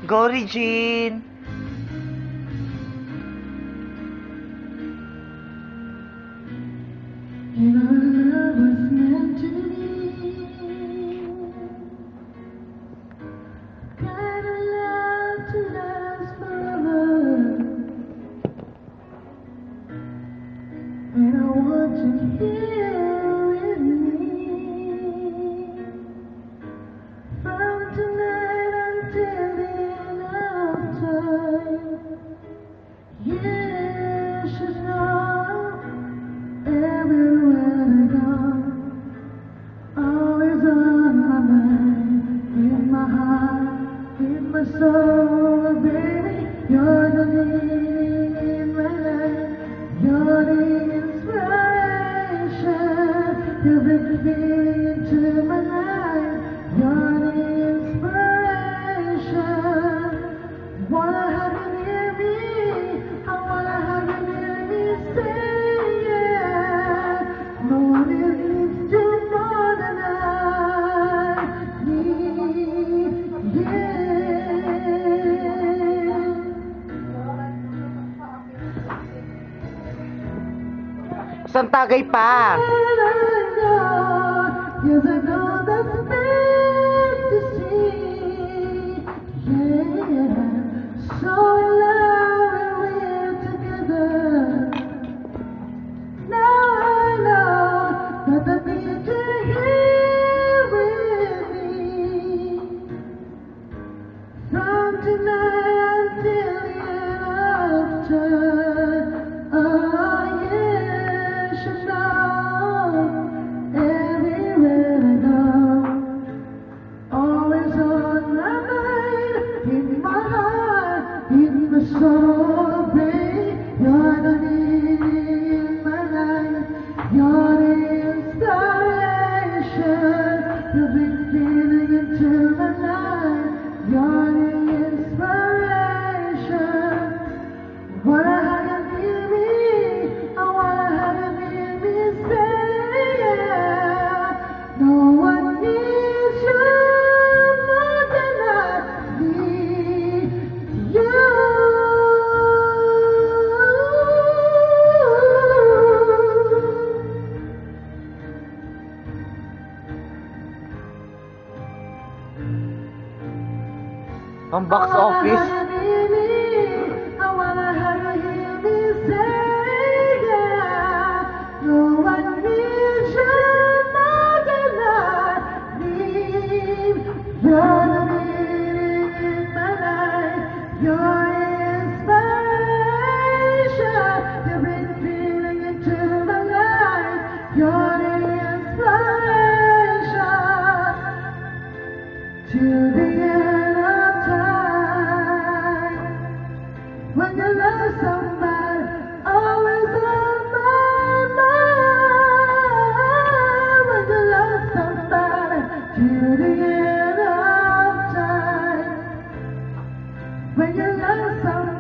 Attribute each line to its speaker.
Speaker 1: Go, Regine!
Speaker 2: And our love was meant to be kind of love to last forever. And I want you here with me from tonight until the end of time. You should know everywhere I go, always on my mind, in my heart, in my soul, baby. You're the meaning in my life. You're the inspiration. You bring the feeling into my life. You're the inspiration. Wanna have you near me. I wanna have you near me. Say yeah. No one needs you more than I need. Yeah.
Speaker 1: Isang tagay pa!
Speaker 2: Yes, I know that's meant to see. Yeah, so in love and we're together. Now I know that I need you here with me from tonight until the end of time. Oh yeah, should know everywhere I go, always on my mind, in my heart, in my soul, baby. You're the meaning in my life. You're the inspiration. You bring feeling into my life. You're the inspiration. Wanna have you near me? I wanna have you near me. Say yeah. No one needs you more than I need you.
Speaker 1: Ang box office.
Speaker 2: I wanna have you hear me say yeah. No one needs you more than I need. You're the meaning in my life. You're inspiration. You bring feeling into my life. You're the inspiration to the end of time. When you love somebody, always on my mind. When you love somebody, to the end of time. When you love somebody.